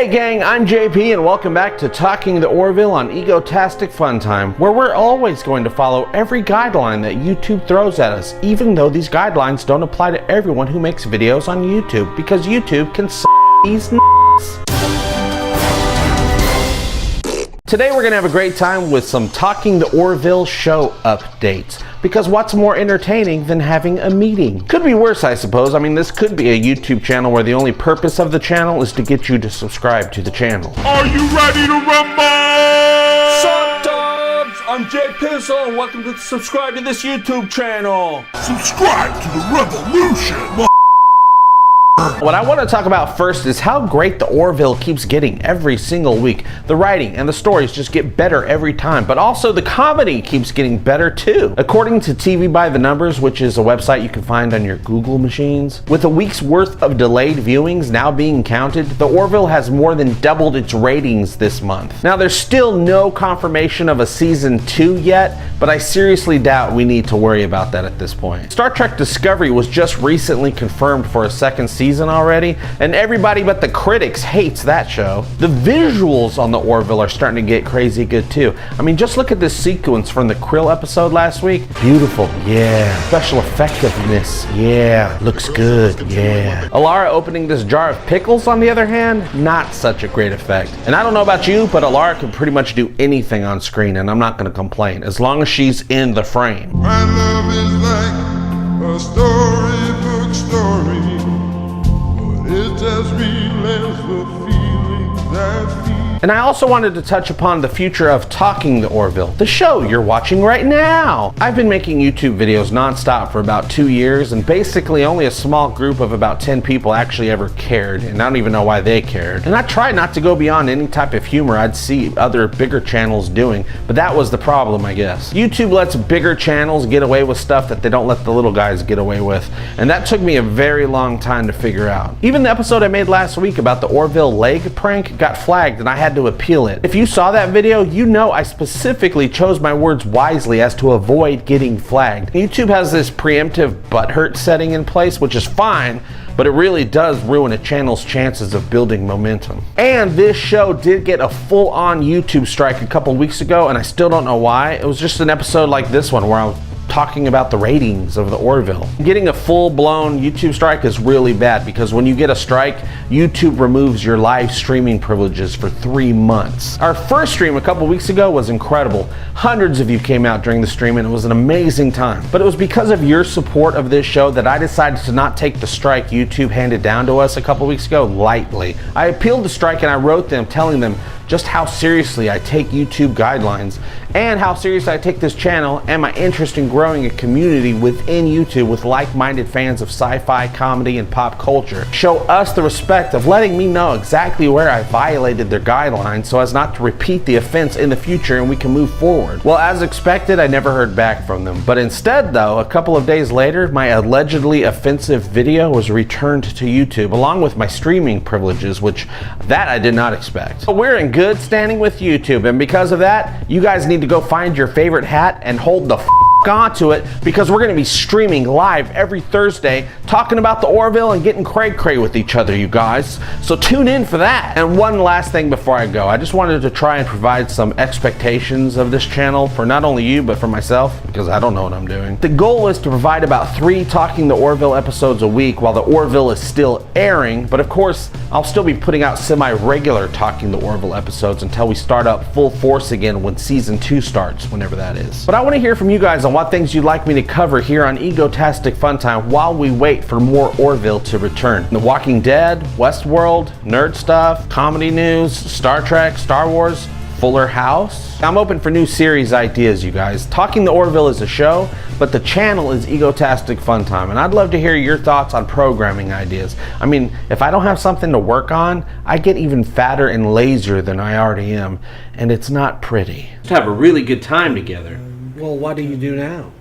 Hey gang, I'm JP and welcome back to Talking The Orville on Egotastic FunTime, where we're always going to follow every guideline that YouTube throws at us, even though these guidelines don't apply to everyone who makes videos on YouTube, because YouTube can suck these nuts. Today we're going to have a great time with some Talking The Orville show updates, because what's more entertaining than having a meeting? Could be worse, I suppose. I mean, this could be a YouTube channel where the only purpose of the channel is to get you to subscribe to the channel. Are you ready to rumble? Sup, dubs? I'm Jay Pizzle and welcome to subscribe to this YouTube channel. Subscribe to the revolution. What I want to talk about first is how great the Orville keeps getting every single week. The writing and the stories just get better every time, but also the comedy keeps getting better too. According to TV by the Numbers, which is a website you can find on your Google machines, with a week's worth of delayed viewings now being counted, the Orville has more than doubled its ratings this month. Now there's still no confirmation of a season 2 yet, but I seriously doubt we need to worry about that at this point. Star Trek Discovery was just recently confirmed for a second season already, and everybody but the critics hates that show. The visuals on the Orville are starting to get crazy good too. I mean, just look at this sequence from the Krill episode last week. Beautiful, yeah. Special effectiveness, yeah. Looks good, yeah. Alara opening this jar of pickles, on the other hand, not such a great effect. And I don't know about you, but Alara can pretty much do anything on screen, and I'm not gonna complain, as long as she's in the frame. My love is like a storybook story. It's as real as the feelings I feel. And I also wanted to touch upon the future of Talking The Orville, the show you're watching right now. I've been making YouTube videos nonstop for about 2 years, and basically only a small group of about 10 people actually ever cared, and I don't even know why they cared. And I try not to go beyond any type of humor I'd see other bigger channels doing, but that was the problem, I guess. YouTube lets bigger channels get away with stuff that they don't let the little guys get away with, and that took me a very long time to figure out. Even the episode I made last week about the Orville leg prank got flagged, and I had to appeal it. If you saw that video, you know I specifically chose my words wisely as to avoid getting flagged. YouTube has this preemptive butthurt setting in place, which is fine, but it really does ruin a channel's chances of building momentum. And this show did get a full-on YouTube strike a couple weeks ago, and I still don't know why. It was just an episode like this one where I was talking about the ratings of the Orville. Getting a full-blown YouTube strike is really bad, because when you get a strike, YouTube removes your live streaming privileges for 3 months. Our first stream a couple weeks ago was incredible. Hundreds of you came out during the stream, and it was an amazing time. But it was because of your support of this show that I decided to not take the strike YouTube handed down to us a couple weeks ago lightly. I appealed the strike, and I wrote them telling them just how seriously I take YouTube guidelines, and how seriously I take this channel and my interest in growing a community within YouTube with like-minded fans of sci-fi, comedy, and pop culture. Show us the respect of letting me know exactly where I violated their guidelines so as not to repeat the offense in the future, and we can move forward. Well, as expected, I never heard back from them. But instead though, a couple of days later, my allegedly offensive video was returned to YouTube, along with my streaming privileges, which that I did not expect. But we're in good standing with YouTube, and because of that, you guys need to go find your favorite hat and hold the onto it, because we're going to be streaming live every Thursday talking about the Orville and getting cray-cray with each other, you guys. So tune in for that. And one last thing before I go, I just wanted to try and provide some expectations of this channel for not only you, but for myself, because I don't know what I'm doing. The goal is to provide about 3 Talking the Orville episodes a week while the Orville is still airing, but of course, I'll still be putting out semi-regular Talking the Orville episodes until we start up full force again when season 2 starts, whenever that is. But I want to hear from you guys on what things you'd like me to cover here on Egotastic FunTime while we wait for more Orville to return. The Walking Dead, Westworld, nerd stuff, comedy news, Star Trek, Star Wars, Fuller House. I'm open for new series ideas, you guys. Talking the Orville is a show, but the channel is Egotastic FunTime, and I'd love to hear your thoughts on programming ideas. I mean, if I don't have something to work on, I get even fatter and lazier than I already am, and it's not pretty. Just have a really good time together. Well, what do you do now?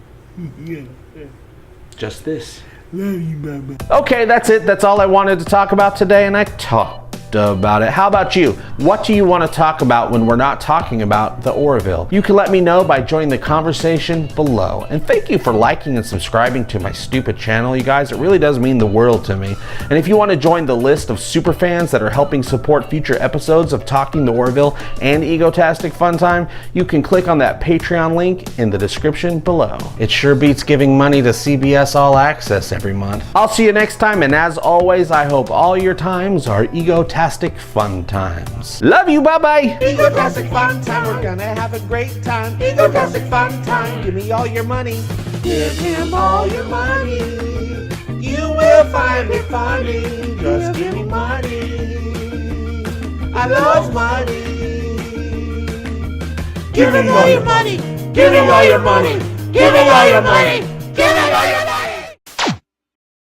Just this. Love you, baby. Okay, that's it. That's all I wanted to talk about today, and I talked about it. How about you? What do you want to talk about when we're not talking about the Orville? You can let me know by joining the conversation below. And thank you for liking and subscribing to my stupid channel, you guys. It really does mean the world to me. And if you want to join the list of superfans that are helping support future episodes of Talking The Orville and Egotastic FunTime, you can click on that Patreon link in the description below. It sure beats giving money to CBS All Access every month. I'll see you next time, and as always, I hope all your times are Egotastic Fun Times. Love you, bye-bye! Egotastic fun time, we're gonna have a great time. Egotastic fun time, give me all your money. Give him all your money. You will find it funny. Just give me money. I love money. Give me all your money. Give me all your money. Give me all your money. Give me all your money.